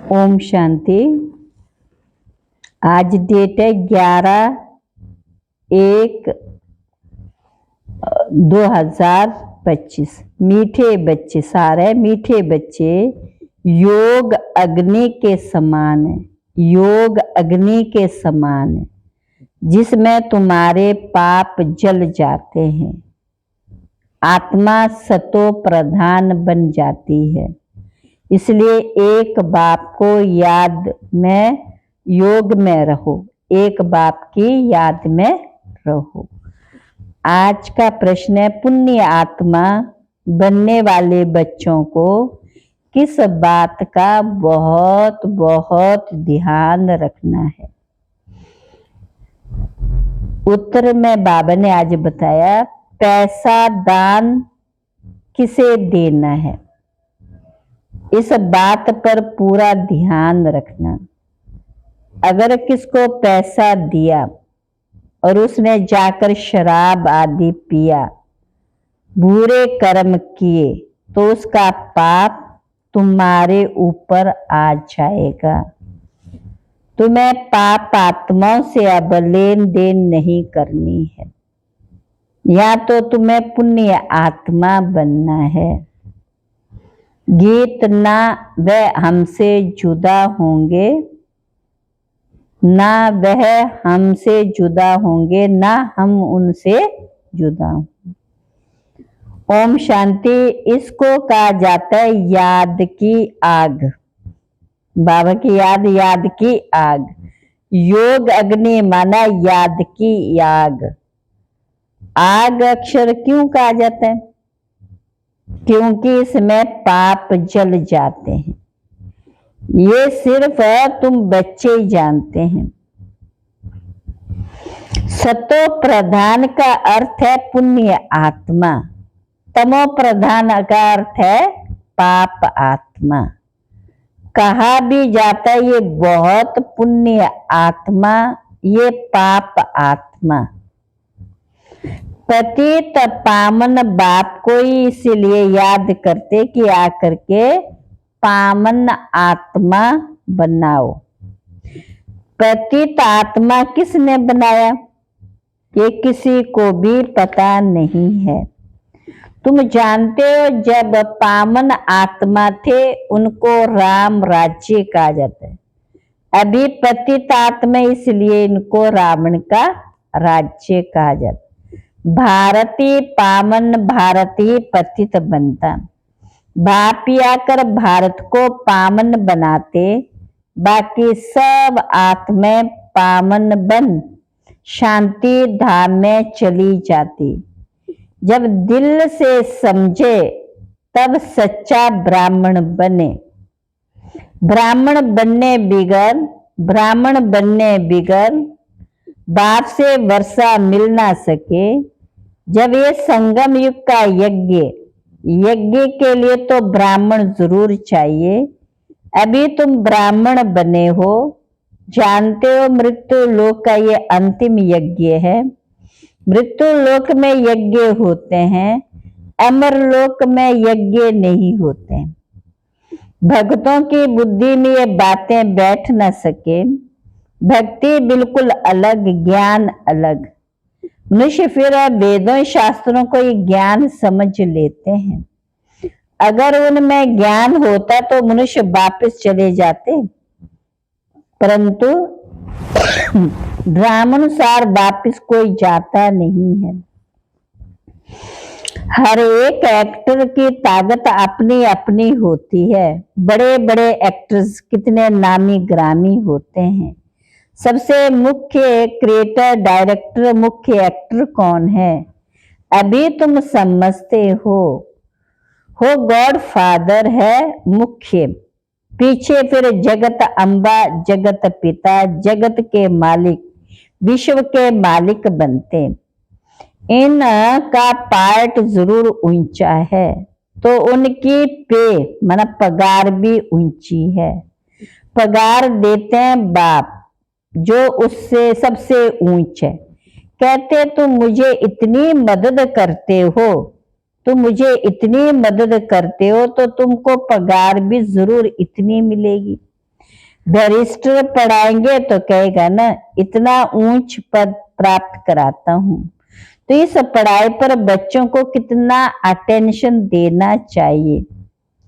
ओम शांति। आज डेट है 11/1/2025। मीठे बच्चे, सारे मीठे बच्चे योग अग्नि के समान है। योग अग्नि के समान है जिसमें तुम्हारे पाप जल जाते हैं। आत्मा सतो प्रधान बन जाती है। इसलिए एक बाप को याद में योग में रहो, एक बाप की याद में रहो। आज का प्रश्न है, पुण्य आत्मा बनने वाले बच्चों को किस बात का बहुत बहुत ध्यान रखना है। उत्तर में बाबा ने आज बताया, पैसा दान किसे देना है, इस बात पर पूरा ध्यान रखना। अगर किसको पैसा दिया और उसने जाकर शराब आदि पिया, बुरे कर्म किए, तो उसका पाप तुम्हारे ऊपर आ जाएगा। तुम्हें पाप आत्माओं से अब लेन देन नहीं करनी है, या तो तुम्हें पुण्य आत्मा बनना है। गीत ना वह हमसे जुदा होंगे, ना वह हमसे जुदा होंगे, ना हम उनसे जुदा होंगे। ओम शांति। इसको कहा जाता है याद की आग। बाबा की याद, याद की आग। योग अग्नि माना याद की आग। आग अक्षर क्यों कहा जाता है? क्योंकि इसमें पाप जल जाते हैं। ये सिर्फ तुम बच्चे ही जानते हैं। सतो प्रधान का अर्थ है पुण्य आत्मा, तमो प्रधान का अर्थ है पाप आत्मा। कहा भी जाता है ये बहुत पुण्य आत्मा, ये पाप आत्मा। पतित पावन बाप को ही इसीलिए याद करते कि आकर के पावन आत्मा बनाओ। पतित आत्मा किसने बनाया ये किसी को भी पता नहीं है। तुम जानते हो जब पावन आत्मा थे उनको राम राज्य कहा जाता है। अभी पतित आत्मा इसलिए इनको रावण का राज्य कहा जाता है। भारती पावन, भारती पतित बनता। बाप ही आकर भारत को पावन बनाते, बाकी सब आत्माएं पावन बन शांति धाम में चली जाती। जब दिल से समझे तब सच्चा ब्राह्मण बने। ब्राह्मण बनने बिगर बाप से वर्षा मिल ना सके। जब ये संगम युग का यज्ञ के लिए तो ब्राह्मण जरूर चाहिए। अभी तुम ब्राह्मण बने हो, जानते हो मृत्यु लोक का ये अंतिम यज्ञ है। मृत्यु लोक में यज्ञ होते हैं, अमर लोक में यज्ञ नहीं होते। भक्तों की बुद्धि में ये बातें बैठ न सके। भक्ति बिल्कुल अलग, ज्ञान अलग। मनुष्य फिर वेदों शास्त्रों को ये ज्ञान समझ लेते हैं। अगर उनमें ज्ञान होता तो मनुष्य वापस चले जाते, परंतु धर्मानुसार वापस कोई जाता नहीं है। हर एक एक्टर की ताकत अपनी अपनी होती है। बड़े बड़े एक्टर्स कितने नामी ग्रामी होते हैं। सबसे मुख्य क्रिएटर, डायरेक्टर, मुख्य एक्टर कौन है? अभी तुम समझते हो गॉड फादर है मुख्य, पीछे फिर जगत अम्बा, जगत पिता, जगत के मालिक, विश्व के मालिक बनते। इन का पार्ट जरूर ऊंचा है तो उनकी पे माना पगार भी ऊंची है। पगार देते हैं बाप जो उससे सबसे ऊंच है। कहते तुम मुझे इतनी मदद करते हो, तुम मुझे इतनी मदद करते हो तो तुमको पगार भी जरूर इतनी मिलेगी। बैरिस्टर पढ़ाएंगे तो कहेगा ना इतना ऊंच पद प्राप्त कराता हूं। तो इस पढ़ाई पर बच्चों को कितना अटेंशन देना चाहिए।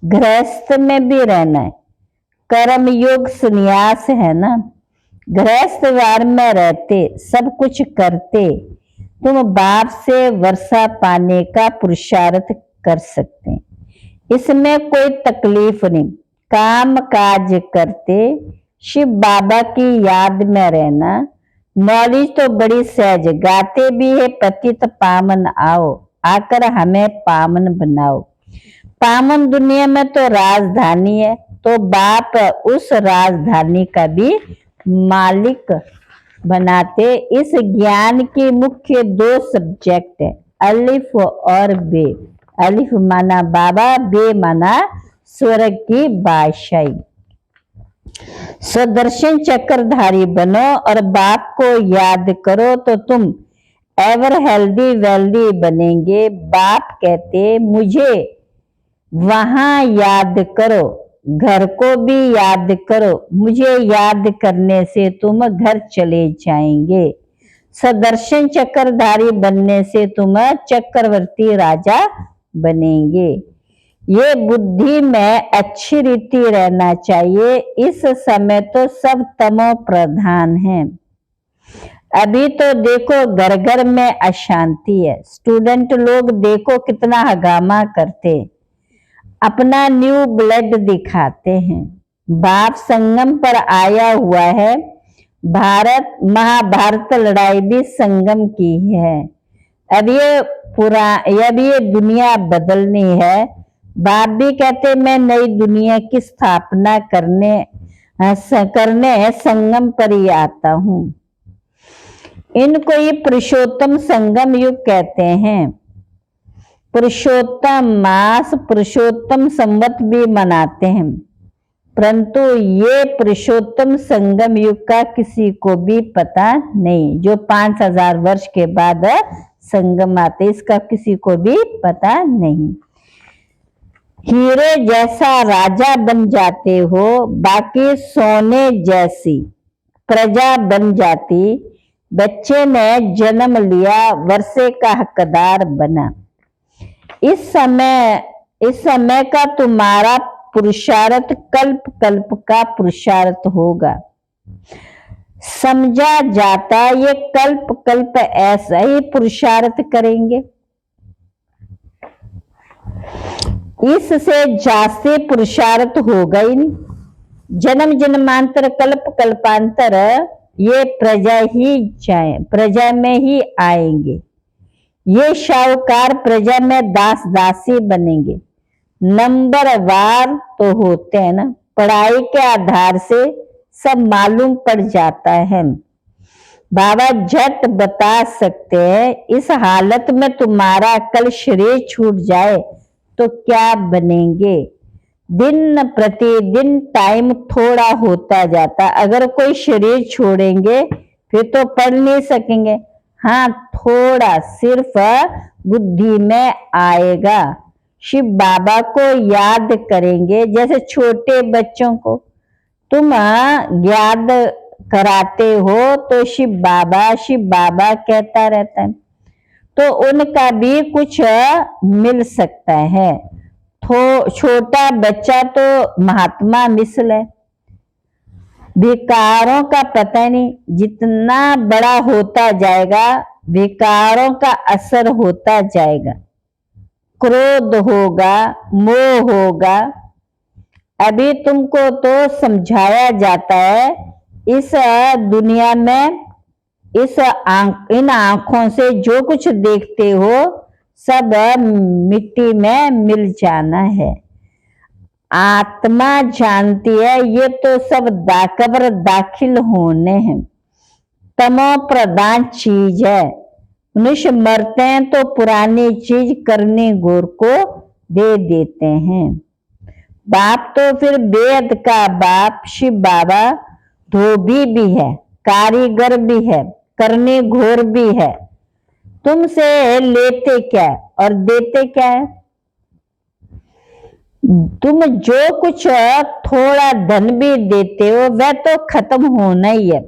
गृहस्थ में भी रहना है, कर्म योग संन्यास है ना। गृहस्थ वार में रहते सब कुछ करते तुम बाप से वर्षा पाने का पुरुषार्थ कर सकते हैं, इसमें कोई तकलीफ नहीं। काम काज करते शिव बाबा की याद में रहना। नॉलेज तो बड़ी सहज, गाते भी है पतित पावन आओ, आकर हमें पावन बनाओ। पावन दुनिया में तो राजधानी है, तो बाप उस राजधानी का भी मालिक बनाते। इस ज्ञान की मुख्य 2 सब्जेक्ट है, अलिफ और बे। अलिफ माना बाबा, बे माना स्वर्ग की बादशाही। सुदर्शन चक्रधारी बनो और बाप को याद करो तो तुम एवर हेल्दी वेल्दी बनेंगे। बाप कहते मुझे वहां याद करो, घर को भी याद करो, मुझे याद करने से तुम घर चले जाएंगे। सुदर्शन चक्रधारी बनने से तुम चक्रवर्ती राजा बनेंगे। ये बुद्धि में अच्छी रीति रहना चाहिए। इस समय तो सब तमो प्रधान है। अभी तो देखो घर घर में अशांति है। स्टूडेंट लोग देखो कितना हंगामा करते, अपना न्यू ब्लड दिखाते हैं। बाप संगम पर आया हुआ है। भारत महाभारत लड़ाई भी संगम की है। अब ये दुनिया बदलनी है। बाप भी कहते मैं नई दुनिया की स्थापना करने संगम पर ही आता हूँ। इनको ये पुरुषोत्तम संगम युग कहते हैं। पुरुषोत्तम मास पुरुषोत्तम संवत भी मनाते हैं, परंतु ये पुरुषोत्तम संगम युग का किसी को भी पता नहीं। जो 5000 वर्ष के बाद संगम आते, इसका किसी को भी पता नहीं। हीरे जैसा राजा बन जाते हो, बाकी सोने जैसी प्रजा बन जाती। बच्चे ने जन्म लिया, वर्षे का हकदार बना। इस समय का तुम्हारा पुरुषार्थ कल्प कल्प का पुरुषार्थ होगा। समझा जाता ये कल्प कल्प ऐसा ही पुरुषार्थ करेंगे। इससे जास्ती पुरुषार्थ होगा ही नहीं। जन्म जन्मांतर कल्प कल्पांतर ये प्रजा में ही आएंगे। ये शाहूकार प्रजा में दास दासी बनेंगे। नंबर वार तो होते हैं ना, पढ़ाई के आधार से सब मालूम पड़ जाता है। बाबा झट बता सकते हैं इस हालत में तुम्हारा कल शरीर छूट जाए तो क्या बनेंगे। दिन प्रतिदिन टाइम थोड़ा होता जाता। अगर कोई शरीर छोड़ेंगे फिर तो पढ़ नहीं सकेंगे। हाँ, थोड़ा सिर्फ बुद्धि में आएगा। शिव बाबा को याद करेंगे। जैसे छोटे बच्चों को तुम याद कराते हो तो शिव बाबा कहता रहता है, तो उनका भी कुछ मिल सकता है। छोटा बच्चा तो महात्मा मिसल है। विकारों का पता नहीं, जितना बड़ा होता जाएगा विकारों का असर होता जाएगा। क्रोध होगा, मोह होगा। अभी तुमको तो समझाया जाता है इस दुनिया में इन आंखों से जो कुछ देखते हो सब मिट्टी में मिल जाना है। आत्मा जानती है ये तो सब कब्र दाखिल होने हैं। तमो प्रधान चीज है। मनुष्य मरते हैं तो पुरानी चीज करने गोर को दे देते हैं। बाप तो फिर बेद का बाप शिव बाबा धोबी भी है, कारीगर भी है, करने घोर भी है। तुमसे लेते क्या और देते क्या है। तुम जो कुछ थोड़ा धन भी देते हो वह तो खत्म होना ही है,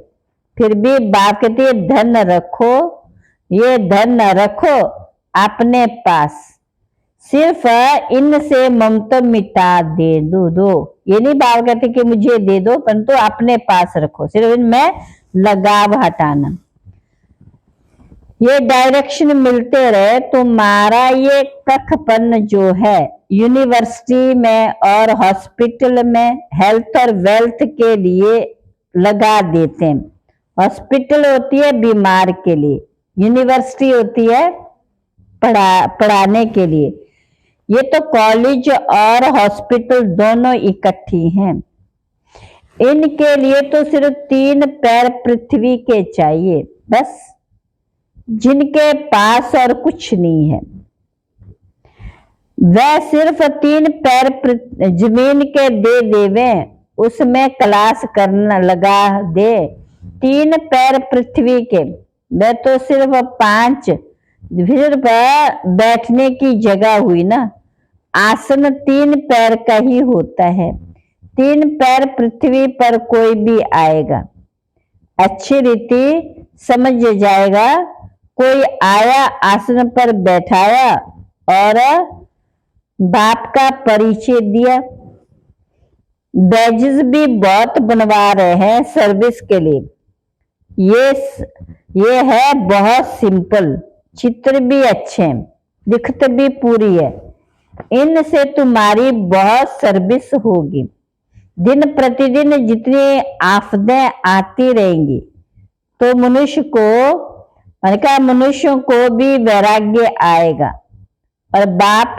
फिर भी बाप कहती है धन रखो, ये धन रखो अपने पास, सिर्फ इनसे ममता मिटा दो। ये नहीं बाप कहते कि मुझे दे दो, परंतु अपने पास रखो, सिर्फ इनमें लगाव हटाना। ये डायरेक्शन मिलते रहे, तुम्हारा ये कखपन जो है यूनिवर्सिटी में और हॉस्पिटल में हेल्थ और वेल्थ के लिए लगा देते हैं। हॉस्पिटल होती है बीमार के लिए, यूनिवर्सिटी होती है पढ़ाने के लिए। ये तो कॉलेज और हॉस्पिटल दोनों इकट्ठी हैं। इनके लिए तो सिर्फ 3 पैर पृथ्वी के चाहिए बस, जिनके पास और कुछ नहीं है। वह सिर्फ 3 पैर जमीन के दे देवे, उसमें क्लास करना लगा दे। 3 पैर पृथ्वी के, वह तो सिर्फ 5 फिर बैठने की जगह हुई ना। आसन 3 पैर का ही होता है। 3 पैर पृथ्वी पर कोई भी आएगा, अच्छी रीति समझ जाएगा। कोई आया आसन पर बैठाया और बाप का परिचय दिया। बैजेस भी बहुत बनवा रहे हैं सर्विस के लिए। ये है बहुत सिंपल, चित्र भी अच्छे हैं, दिखत भी पूरी है। इनसे तुम्हारी बहुत सर्विस होगी। दिन प्रतिदिन जितनी आफतें आती रहेंगी तो मनुष्य मनुष्यों को भी वैराग्य आएगा और बाप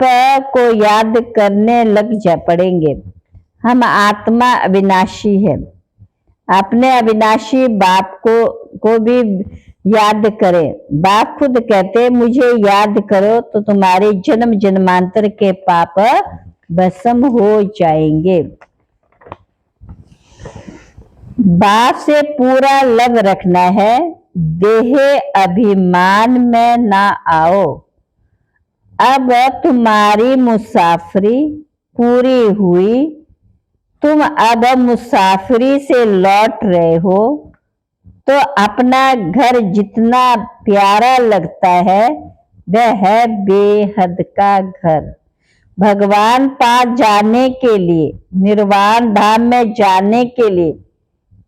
को याद करने लग जा पड़ेंगे। हम आत्मा अविनाशी है, अपने अविनाशी बाप को भी याद करें। बाप खुद कहते मुझे याद करो तो तुम्हारे जन्म जन्मांतर के पाप भस्म हो जाएंगे। बाप से पूरा लव रखना है, देह अभिमान में ना आओ। अब तुम्हारी मुसाफरी पूरी हुई, तुम अब मुसाफरी से लौट रहे हो, तो अपना घर जितना प्यारा लगता है वह है बेहद का घर। भगवान पास जाने के लिए, निर्वाण धाम में जाने के लिए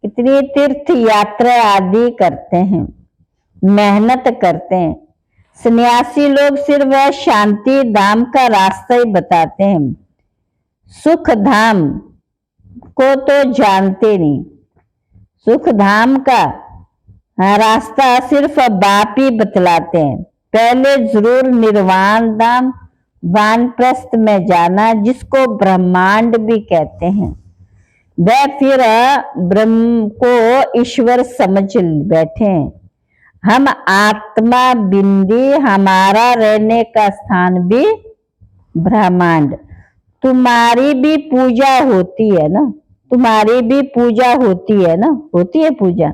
कितनी तीर्थ यात्रा आदि करते हैं, मेहनत करते हैं। सन्यासी लोग सिर्फ शांति धाम का रास्ता ही बताते हैं, सुख धाम को तो जानते नहीं। सुख धाम का रास्ता सिर्फ बाप ही बतलाते हैं। पहले जरूर निर्वाण धाम वानप्रस्थ में जाना, जिसको ब्रह्मांड भी कहते हैं। वह फिर ब्रह्म को ईश्वर समझ बैठे हैं। हम आत्मा बिंदी, हमारा रहने का स्थान भी ब्रह्मांड। तुम्हारी भी पूजा होती है ना, तुम्हारी भी पूजा होती है ना, होती है पूजा।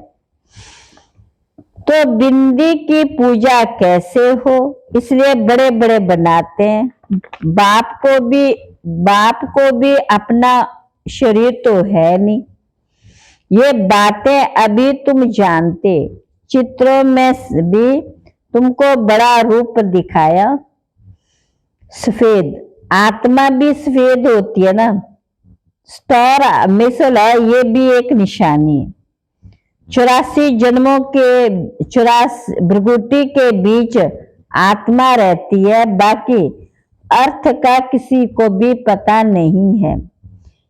तो बिंदी की पूजा कैसे हो, इसलिए बड़े बड़े बनाते हैं। बाप को भी अपना शरीर तो है नहीं। ये बातें अभी तुम जानते, चित्रों में भी तुमको बड़ा रूप दिखाया। सफेद आत्मा भी सफेद होती है ना, स्टार मिसल ये भी एक निशानी है। 84 जन्मों के 84 भ्रगुटी के बीच आत्मा रहती है, बाकी अर्थ का किसी को भी पता नहीं है।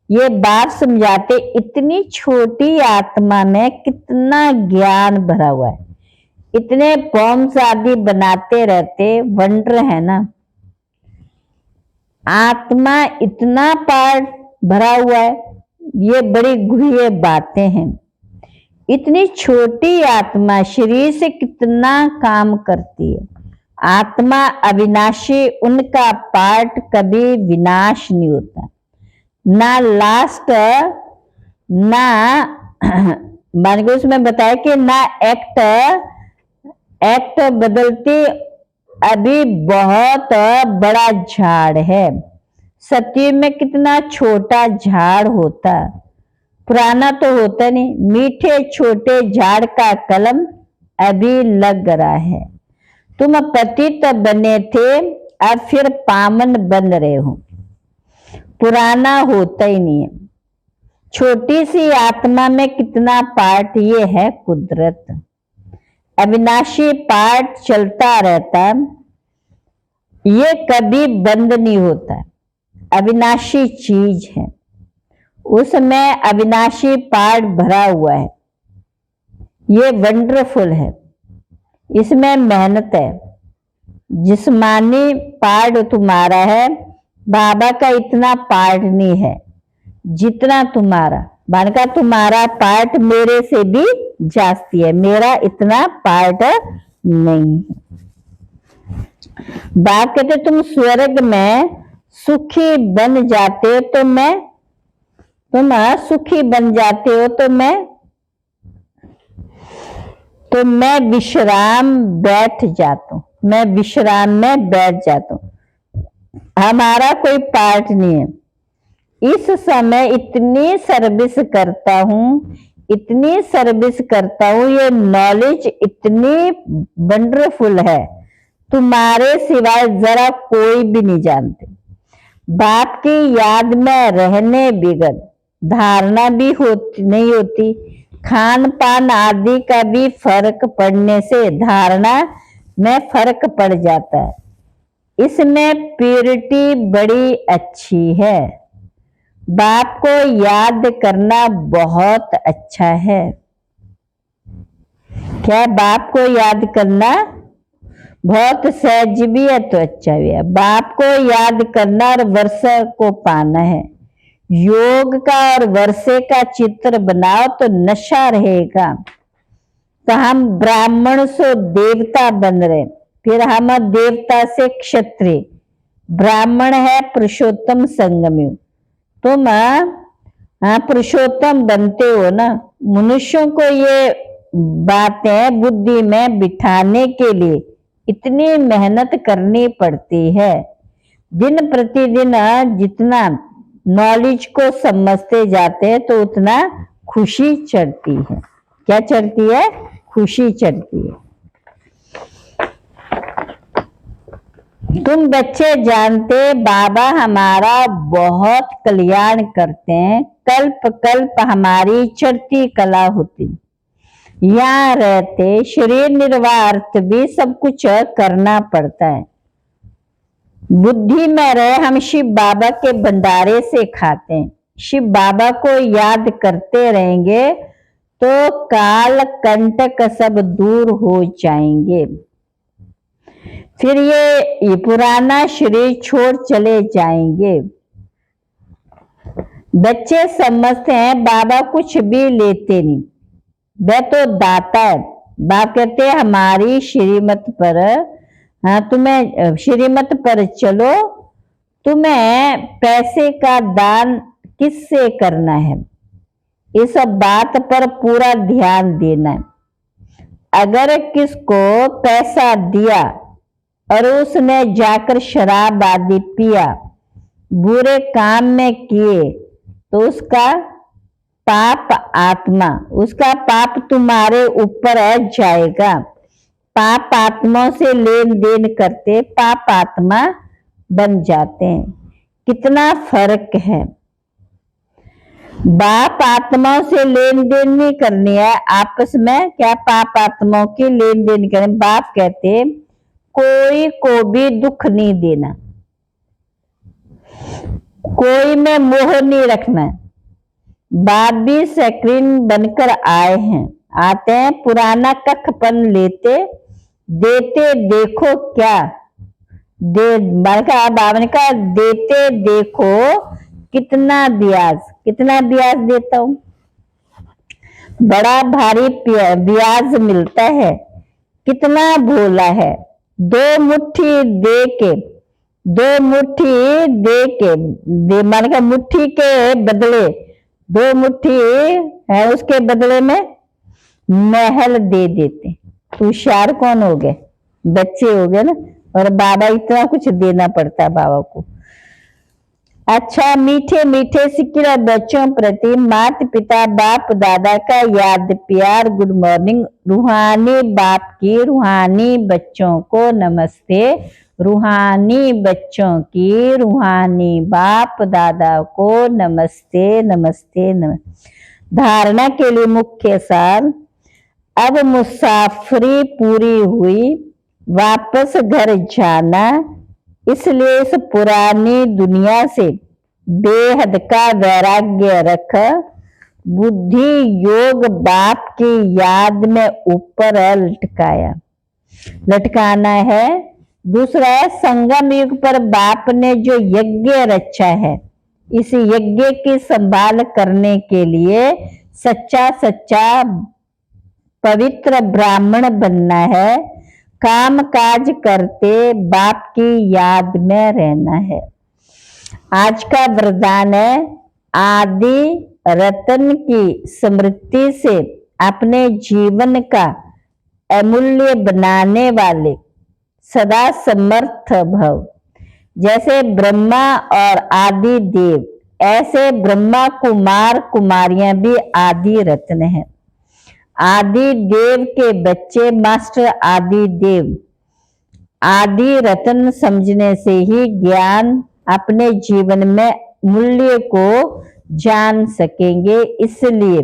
ये बात समझाते इतनी छोटी आत्मा में कितना ज्ञान भरा हुआ है। इतने बॉम्ब्स आदि बनाते रहते, वंडर है ना। आत्मा इतना पार्ट भरा हुआ है, ये बड़ी गुह्य बातें हैं। इतनी छोटी आत्मा शरीर से कितना काम करती है। आत्मा अविनाशी, उनका पार्ट कभी विनाश नहीं होता, ना लास्ट ना मान के उसमें बताया कि ना एक्ट बदलती। अभी बहुत बड़ा झाड़ है, सतयुग में कितना छोटा झाड़ होता, पुराना तो होता नहीं। मीठे छोटे झाड़ का कलम अभी लग रहा है। तुम पतित बने थे, अब फिर पावन बन रहे हो। पुराना होता ही नहीं है। छोटी सी आत्मा में कितना पार्ट, ये है कुदरत। अविनाशी पार्ट चलता रहता, ये कभी बंद नहीं होता। अविनाशी चीज है, उसमें अविनाशी पार्ट भरा हुआ है। ये वंडरफुल है, इसमें मेहनत है। जिस्मानी पार्ट तुम्हारा है, बाबा का इतना पार्ट नहीं है जितना तुम्हारा। बाबा का तुम्हारा पार्ट मेरे से भी जास्ती है, मेरा इतना पार्ट नहीं है। बाप कहते तुम स्वर्ग में सुखी बन जाते हो तो तुम सुखी बन जाते हो तो मैं विश्राम बैठ जाता हूँ, मैं विश्राम में बैठ जाता हूँ। हमारा कोई पार्ट नहीं है। इस समय इतनी सर्विस करता हूँ, इतनी सर्विस करता हूँ, ये नॉलेज इतनी वंडरफुल है, तुम्हारे सिवाय जरा कोई भी नहीं जानते। बाप की याद में रहने बिगड़ धारणा भी नहीं होती। खान पान आदि का भी फर्क पड़ने से धारणा में फर्क पड़ जाता है। इसमें प्योरिटी बड़ी अच्छी है। बाप को याद करना बहुत अच्छा है। क्या बाप को याद करना बहुत सहज भी है तो अच्छा भी है। बाप को याद करना और वर्षा को पाना है। योग का और वर्षे का चित्र बनाओ तो नशा रहेगा। तो हम ब्राह्मण से देवता बन रहे, फिर हम देवता से क्षत्रिय, ब्राह्मण है पुरुषोत्तम संगम। तुम पुरुषोत्तम बनते हो ना। मनुष्यों को ये बातें बुद्धि में बिठाने के लिए इतनी मेहनत करनी पड़ती है। दिन प्रतिदिन जितना नॉलेज को समझते जाते हैं तो उतना खुशी चढ़ती है। क्या चढ़ती है? खुशी चढ़ती है। तुम बच्चे जानते बाबा हमारा बहुत कल्याण करते हैं। कल्प कल्प हमारी चढ़ती कला होती। यहाँ रहते शरीर निर्वाह अर्थ भी सब कुछ करना पड़ता है। बुद्धि में रहे हम शिव बाबा के भंडारे से खाते हैं। शिव बाबा को याद करते रहेंगे तो काल कंटक सब दूर हो जाएंगे। फिर ये पुराना शरीर छोड़ चले जाएंगे। बच्चे समझते हैं बाबा कुछ भी लेते नहीं, वह तो दाता है। बाप कहते हैं हमारी श्रीमत पर, तुम्हें श्रीमत पर चलो, तुम्हें पैसे का दान किससे करना है, इस बात पर पूरा ध्यान देना है। अगर किसको पैसा दिया और उसने जाकर शराब आदि पिया, बुरे काम में किए, तो उसका पाप आत्मा, उसका पाप तुम्हारे ऊपर जाएगा। पाप आत्माओं से लेन देन करते पाप आत्मा बन जाते हैं। कितना फर्क है। बाप आत्माओं से लेन देन नहीं करनी है, आपस में क्या पाप आत्माओं की लेन देन करें। बाप कहते कोई को भी दुख नहीं देना, कोई में मोह नहीं रखना। बाप भी स्क्रीन बनकर आए हैं, आते हैं पुराना कखपन लेते देते देखो क्या दे बाबा ने कहा देते देखो कितना ब्याज, कितना ब्याज देता हूं। बड़ा भारी ब्याज मिलता है। कितना भोला है। दो मुट्ठी दे के मुट्ठी के बदले दो मुट्ठी है, उसके बदले में महल दे देते। तो होशियार कौन हो गए? बच्चे हो गए ना। और बाबा इतना कुछ देना पड़ता है बाबा को। अच्छा, मीठे मीठे सिक्किड़ बच्चों प्रति माता पिता बाप दादा का याद प्यार गुड मॉर्निंग। रूहानी बाप की रूहानी बच्चों को नमस्ते। रूहानी बच्चों की रूहानी बाप दादा को नमस्ते नमस्ते नमस्ते। धारणा के लिए मुख्य सार। अब मुसाफरी पूरी हुई, वापस घर जाना, इसलिए इस पुरानी दुनिया से बेहद का वैराग्य रख बुद्धि योग बाप की याद में ऊपर लटकाना है। दूसरा है संगम युग पर बाप ने जो यज्ञ रचा है, इस यज्ञ की संभाल करने के लिए सच्चा पवित्र ब्राह्मण बनना है। काम काज करते बाप की याद में रहना है। आज का वरदान है, आदि रतन की स्मृति से अपने जीवन का अमूल्य बनाने वाले सदा समर्थ भव। जैसे ब्रह्मा और आदि देव, ऐसे ब्रह्मा कुमार कुमारियां भी आदि रत्न हैं। आदि देव के बच्चे मास्टर आदि देव आदि रत्न समझने से ही ज्ञान अपने जीवन में मूल्य को जान सकेंगे। इसलिए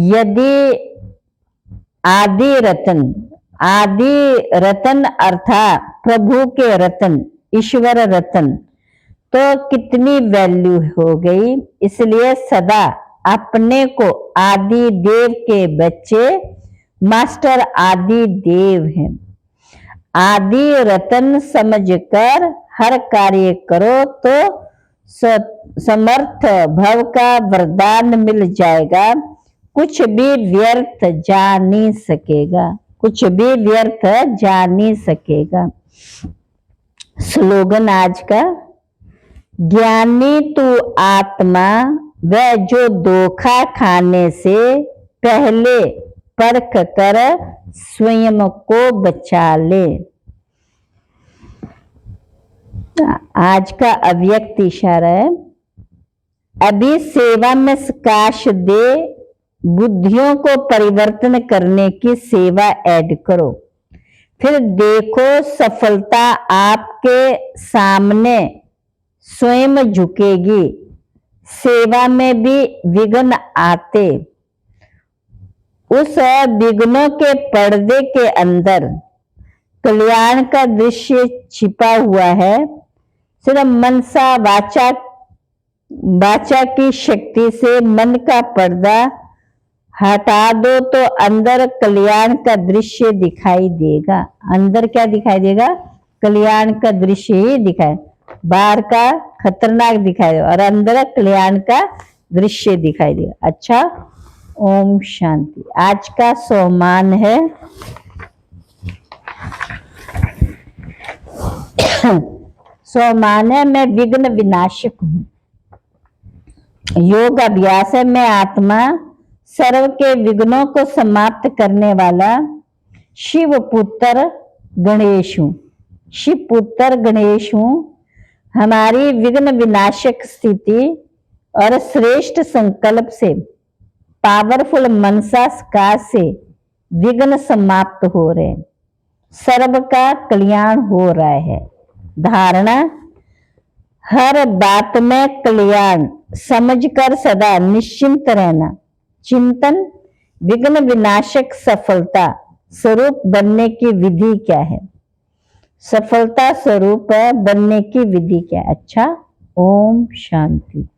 यदि आदि रतन अर्थात प्रभु के रतन ईश्वर रतन, तो कितनी वैल्यू हो गई। इसलिए सदा अपने को आदि देव के बच्चे मास्टर आदि देव हैं, आदि रतन समझकर हर कार्य करो तो समर्थ भव का वरदान मिल जाएगा। कुछ भी व्यर्थ जा नहीं सकेगा, कुछ भी व्यर्थ जा नहीं सकेगा। स्लोगन आज का, ज्ञानी तू आत्मा वह जो धोखा खाने से पहले परख कर स्वयं को बचा ले। आज का अव्यक्त इशारा है, अभी सेवा में प्रकाश दे, बुद्धियों को परिवर्तन करने की सेवा ऐड करो, फिर देखो सफलता आपके सामने स्वयं झुकेगी। सेवा में भी विघ्न आते, उस विघ्नों के पर्दे के अंदर कल्याण का दृश्य छिपा हुआ है। सिर्फ मनसा वाचा की शक्ति से मन का पर्दा हटा दो तो अंदर कल्याण का दृश्य दिखाई देगा। अंदर क्या दिखाई देगा? कल्याण का दृश्य ही दिखाए। बाहर का खतरनाक दिखाई देगा और अंदर कल्याण का दृश्य दिखाई देगा। अच्छा, ओम शांति। आज का सोमान है सोमान है, मैं विघ्न विनाशक हूँ। योग अभ्यास है, मैं आत्मा सर्व के विघ्नों को समाप्त करने वाला शिव पुत्र गणेश हूँ। शिव पुत्र गणेश हूँ। हमारी विघ्न विनाशक स्थिति और श्रेष्ठ संकल्प से, पावरफुल मनसा से विघ्न समाप्त हो रहे, सर्व का कल्याण हो रहा है। धारणा, हर बात में कल्याण समझकर सदा निश्चिंत रहना। चिंतन, विघ्न विनाशक सफलता स्वरूप बनने की विधि क्या है? सफलता स्वरूप बनने की विधि क्या है? अच्छा, ओम शांति।